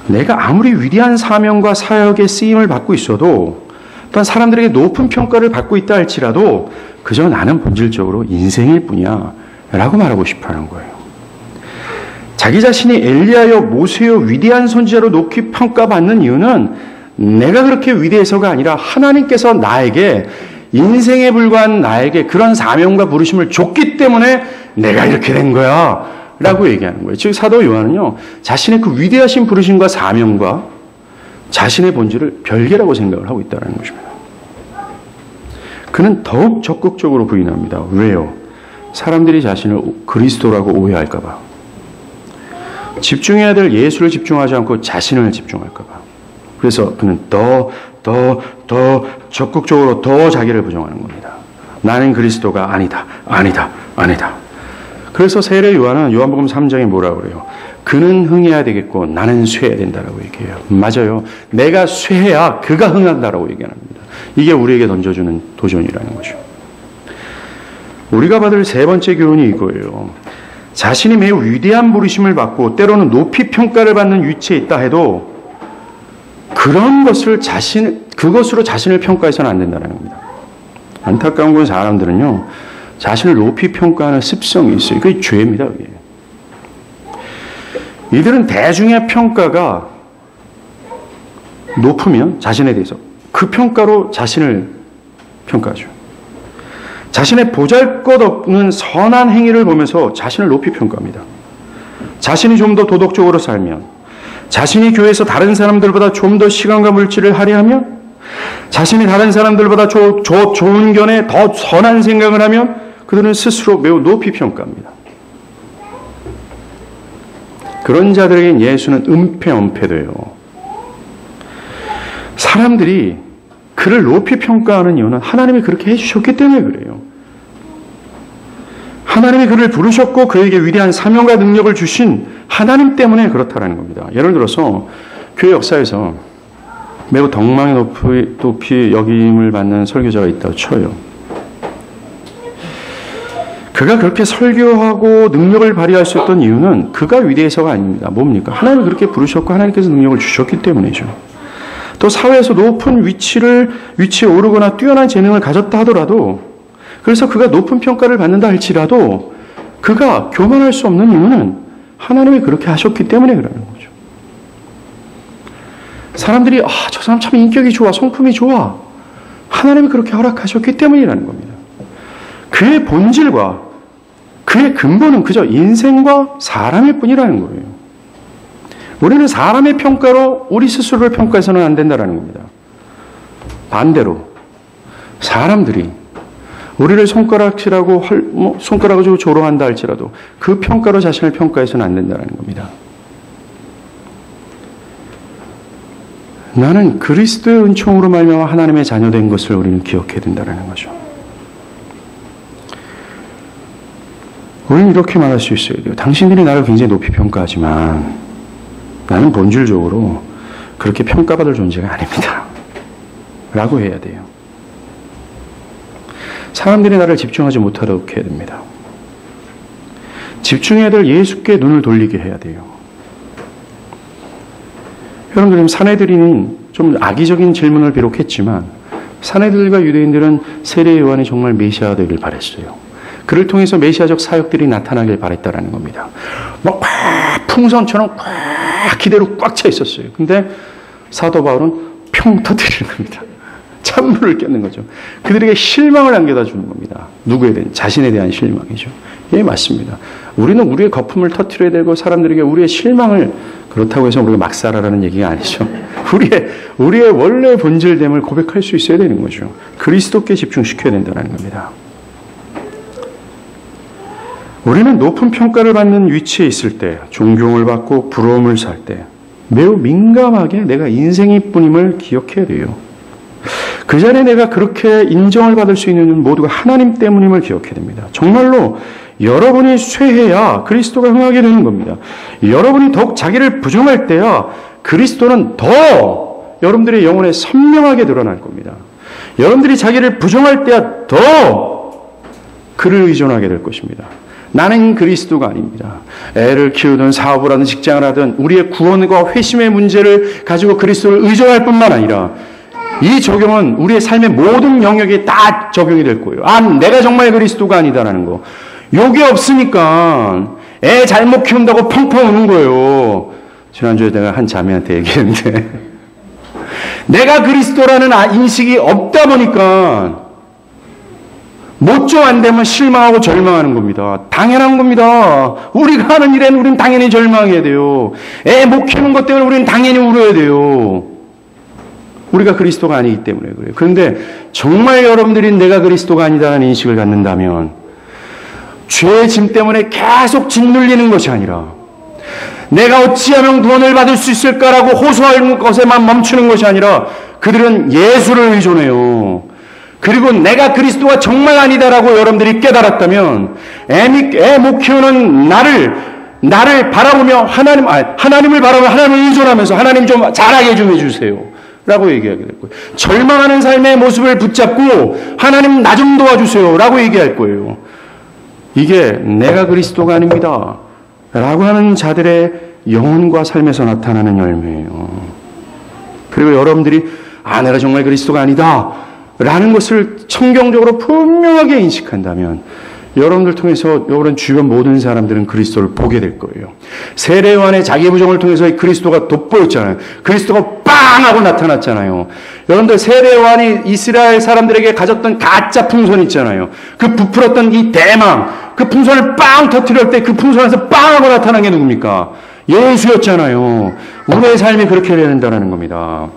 내가 아무리 위대한 사명과 사역의 쓰임을 받고 있어도 또한 사람들에게 높은 평가를 받고 있다 할지라도 그저 나는 본질적으로 인생일 뿐이야 라고 말하고 싶어하는 거예요. 자기 자신이 엘리야여 모세여 위대한 선지자로 높이 평가받는 이유는 내가 그렇게 위대해서가 아니라 하나님께서 나에게 인생에 불과한 나에게 그런 사명과 부르심을 줬기 때문에 내가 이렇게 된 거야 라고 얘기하는 거예요. 즉 사도 요한은요 자신의 그 위대하신 부르심과 사명과 자신의 본질을 별개라고 생각을 하고 있다는 것입니다. 그는 더욱 적극적으로 부인합니다. 왜요? 사람들이 자신을 그리스도라고 오해할까 봐. 집중해야 될 예수를 집중하지 않고 자신을 집중할까 봐. 그래서 그는 더 적극적으로 더 자기를 부정하는 겁니다. 나는 그리스도가 아니다. 그래서 세례 요한은 요한복음 3장에 뭐라고 그래요? 그는 흥해야 되겠고 나는 쇠해야 된다라고 얘기해요. 맞아요. 내가 쇠해야 그가 흥한다라고 얘기합니다. 이게 우리에게 던져주는 도전이라는 거죠. 우리가 받을 세 번째 교훈이 이거예요. 자신이 매우 위대한 부르심을 받고 때로는 높이 평가를 받는 위치에 있다 해도 그런 것을 그것으로 자신을 평가해서는 안 된다는 겁니다. 안타까운 건 사람들은요, 자신을 높이 평가하는 습성이 있어요. 그게 죄입니다, 그게. 이들은 대중의 평가가 높으면 자신에 대해서 그 평가로 자신을 평가하죠. 자신의 보잘것없는 선한 행위를 보면서 자신을 높이 평가합니다. 자신이 좀 더 도덕적으로 살면, 자신이 교회에서 다른 사람들보다 좀 더 시간과 물질을 할애하면, 자신이 다른 사람들보다 좋은 견해, 더 선한 생각을 하면 그들은 스스로 매우 높이 평가합니다. 그런 자들에겐 예수는 은폐돼요. 사람들이 그를 높이 평가하는 이유는 하나님이 그렇게 해주셨기 때문에 그래요. 하나님이 그를 부르셨고 그에게 위대한 사명과 능력을 주신 하나님 때문에 그렇다는 겁니다. 예를 들어서 교회 역사에서 매우 덕망에 높이 여김을 받는 설교자가 있다고 쳐요. 그가 그렇게 설교하고 능력을 발휘할 수 있던 이유는 그가 위대해서가 아닙니다. 뭡니까? 하나님이 그렇게 부르셨고 하나님께서 능력을 주셨기 때문이죠. 또 사회에서 높은 위치에 오르거나 뛰어난 재능을 가졌다 하더라도, 그래서 그가 높은 평가를 받는다 할지라도 그가 교만할 수 없는 이유는 하나님이 그렇게 하셨기 때문에 그러는 거죠. 사람들이 저 사람 참 인격이 좋아, 성품이 좋아, 하나님이 그렇게 허락하셨기 때문이라는 겁니다. 그의 본질과 그의 근본은 그저 인생과 사람일 뿐이라는 거예요. 우리는 사람의 평가로 우리 스스로를 평가해서는 안 된다는 겁니다. 반대로 사람들이 우리를 손가락질하고 손가락을 주고 조롱한다 할지라도 그 평가로 자신을 평가해서는 안 된다는 겁니다. 나는 그리스도의 은총으로 말미암아 하나님의 자녀된 것을 우리는 기억해야 된다는 거죠. 우리는 이렇게 말할 수 있어야 돼요. 당신들이 나를 굉장히 높이 평가하지만 나는 본질적으로 그렇게 평가받을 존재가 아닙니다. 라고 해야 돼요. 사람들이 나를 집중하지 못하도록 해야 됩니다. 집중해야 될 예수께 눈을 돌리게 해야 돼요. 여러분들, 사내들이는 좀 악의적인 질문을 비록 했지만 사내들과 유대인들은 세례 요한이 정말 메시아가 되길 바랬어요. 그를 통해서 메시아적 사역들이 나타나길 바랬다라는 겁니다. 막 풍선처럼 기대로 꽉 차 있었어요. 근데 사도 바울은 평 터뜨리는 겁니다. 찬물을 껴는 거죠. 그들에게 실망을 안겨다 주는 겁니다. 누구에 대한? 자신에 대한 실망이죠. 예, 맞습니다. 우리는 우리의 거품을 터뜨려야 되고 사람들에게 우리의 실망을, 그렇다고 해서 우리가 막 살아라는 얘기가 아니죠. 우리의 원래 본질됨을 고백할 수 있어야 되는 거죠. 그리스도께 집중시켜야 된다는 겁니다. 우리는 높은 평가를 받는 위치에 있을 때, 존경을 받고 부러움을 살 때 매우 민감하게 내가 인생일 뿐임을 기억해야 돼요. 그 자리에 내가 그렇게 인정을 받을 수 있는 모두가 하나님 때문임을 기억해야 됩니다. 정말로 여러분이 쇠해야 그리스도가 흥하게 되는 겁니다. 여러분이 더욱 자기를 부정할 때야 그리스도는 더 여러분들의 영혼에 선명하게 드러날 겁니다. 여러분들이 자기를 부정할 때야 더 그를 의존하게 될 것입니다. 나는 그리스도가 아닙니다. 애를 키우든 사업을 하든 직장을 하든 우리의 구원과 회심의 문제를 가지고 그리스도를 의존할 뿐만 아니라 이 적용은 우리의 삶의 모든 영역에 다 적용이 될 거예요. 내가 정말 그리스도가 아니다라는 거. 요게 없으니까 애 잘못 키운다고 펑펑 우는 거예요. 지난주에 내가 한 자매한테 얘기했는데 내가 그리스도라는 인식이 없다 보니까 못좀 안 되면 실망하고 절망하는 겁니다. 당연한 겁니다. 우리가 하는 일에는 우리는 당연히 절망해야 돼요. 애 못 키우는 것 때문에 우리는 당연히 울어야 돼요. 우리가 그리스도가 아니기 때문에 그래요. 그런데 정말 여러분들이 내가 그리스도가 아니다라는 인식을 갖는다면 죄의 짐 때문에 계속 짓눌리는 것이 아니라 내가 어찌하면 구원을 받을 수 있을까라고 호소하는 것에만 멈추는 것이 아니라 그들은 예수를 의존해요. 그리고 내가 그리스도가 정말 아니다라고 여러분들이 깨달았다면 애 못 키우는 나를 바라보며 하나님을 바라보며 하나님을 의존하면서 하나님 좀 잘하게 좀 해주세요 라고 얘기하게 될 거예요. 절망하는 삶의 모습을 붙잡고 하나님 나 좀 도와주세요 라고 얘기할 거예요. 이게 내가 그리스도가 아닙니다 라고 하는 자들의 영혼과 삶에서 나타나는 열매예요. 그리고 여러분들이 내가 정말 그리스도가 아니다 라는 것을 성경적으로 분명하게 인식한다면 여러분들 통해서 여러분 주변 모든 사람들은 그리스도를 보게 될 거예요. 세례 요한의 자기 부정을 통해서 그리스도가 돋보였잖아요. 그리스도가 빵 하고 나타났잖아요. 여러분들 세례 요한이 이스라엘 사람들에게 가졌던 가짜 풍선 있잖아요. 그 부풀었던 이 대망, 그 풍선을 빵 터뜨릴 때 그 풍선에서 빵 하고 나타난 게 누굽니까? 예수였잖아요. 우리의 삶이 그렇게 해야 된다는 겁니다.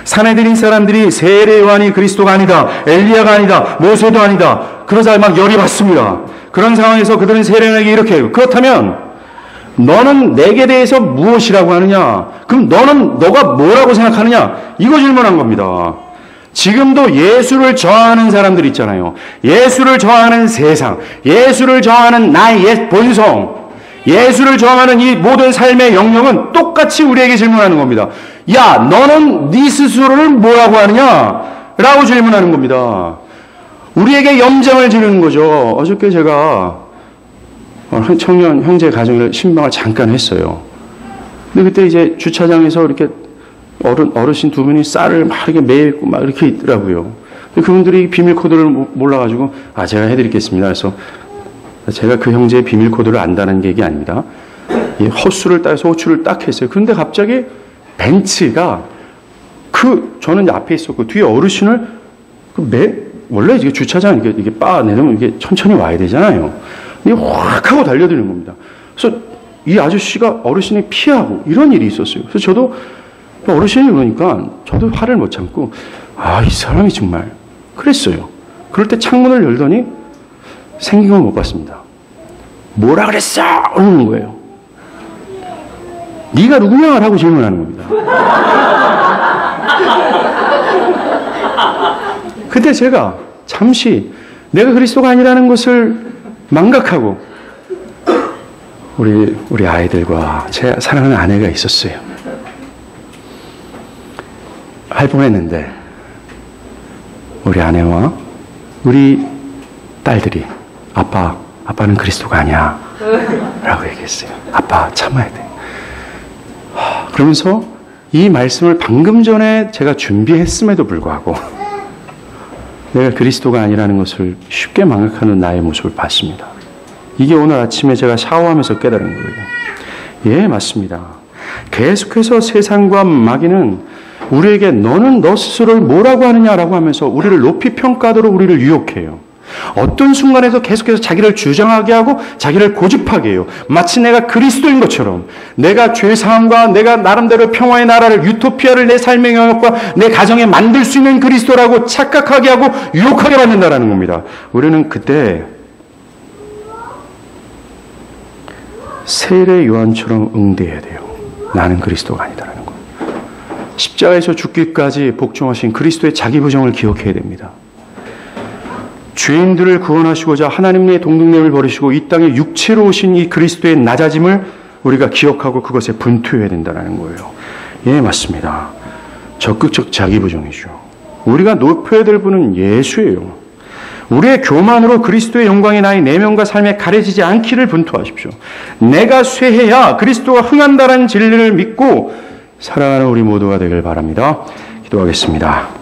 산에 들인 사람들이 세례 요한이 그리스도가 아니다, 엘리야가 아니다, 모세도 아니다 그러자 막 열이 받습니다. 그런 상황에서 그들은 세례 요한에게 이렇게 해요. 그렇다면 너는 내게 대해서 무엇이라고 하느냐? 그럼 너가 뭐라고 생각하느냐? 이거 질문한 겁니다. 지금도 예수를 저항하는 사람들 있잖아요. 예수를 저항하는 세상, 예수를 저항하는 나의 옛 본성, 예수를 저항하는 이 모든 삶의 영역은 똑같이 우리에게 질문하는 겁니다. 야, 너는 네 스스로를 뭐라고 하느냐? 라고 질문하는 겁니다. 우리에게 염장을 지르는 거죠. 어저께 제가 청년 형제 가정을 신방을 잠깐 했어요. 근데 그때 이제 주차장에서 이렇게 어르신 두 분이 쌀을 막 이렇게 매고 막 이렇게 있더라고요. 근데 그분들이 비밀 코드를 몰라가지고 제가 해드리겠습니다. 그래서 제가 그 형제의 비밀 코드를 안다는 얘기 아닙니다. 이 헛수를 따서 호출을 딱 했어요. 그런데 갑자기 벤츠가 저는 앞에 있었고 뒤에 어르신을 원래 이게 주차장 이게 내려면 이게 천천히 와야 되잖아요. 이게 확 하고 달려드는 겁니다. 그래서 이 아저씨가 어르신이 피하고 이런 일이 있었어요. 그래서 저도 어르신이 그러니까 저도 화를 못 참고 이 사람이 정말 그랬어요. 그럴 때 창문을 열더니 생긴 걸 못 봤습니다. 뭐라 그랬어? 이러는 거예요. 네가 누구냐? 라고 질문하는 겁니다. 그때 제가 잠시 내가 그리스도가 아니라는 것을 망각하고 우리 아이들과 제 사랑하는 아내가 있었어요. 할 뻔했는데 우리 아내와 우리 딸들이 아빠는 그리스도가 아니야 라고 얘기했어요. 아빠 참아야 돼. 그러면서 이 말씀을 방금 전에 제가 준비했음에도 불구하고 내가 그리스도가 아니라는 것을 쉽게 망각하는 나의 모습을 봤습니다. 이게 오늘 아침에 제가 샤워하면서 깨달은 거예요. 예, 맞습니다. 계속해서 세상과 마귀는 우리에게 너는 너 스스로를 뭐라고 하느냐라고 하면서 우리를 높이 평가하도록 우리를 유혹해요. 어떤 순간에도 계속해서 자기를 주장하게 하고 자기를 고집하게 해요. 마치 내가 그리스도인 것처럼 내가 죄사함과 내가 나름대로 평화의 나라를 유토피아를 내 삶의 영역과 내 가정에 만들 수 있는 그리스도라고 착각하게 하고 유혹하게 만든다는 겁니다. 우리는 그때 세례 요한처럼 응대해야 돼요. 나는 그리스도가 아니다라는 거. 십자가에서 죽기까지 복종하신 그리스도의 자기 부정을 기억해야 됩니다. 죄인들을 구원하시고자 하나님의 동등됨을 버리시고 이 땅에 육체로 오신 이 그리스도의 낮아짐을 우리가 기억하고 그것에 분투해야 된다는 거예요. 예, 맞습니다. 적극적 자기 부정이죠. 우리가 높여야 될 분은 예수예요. 우리의 교만으로 그리스도의 영광이 나의 내면과 삶에 가려지지 않기를 분투하십시오. 내가 쇠해야 그리스도가 흥한다는 진리를 믿고 살아가는 우리 모두가 되길 바랍니다. 기도하겠습니다.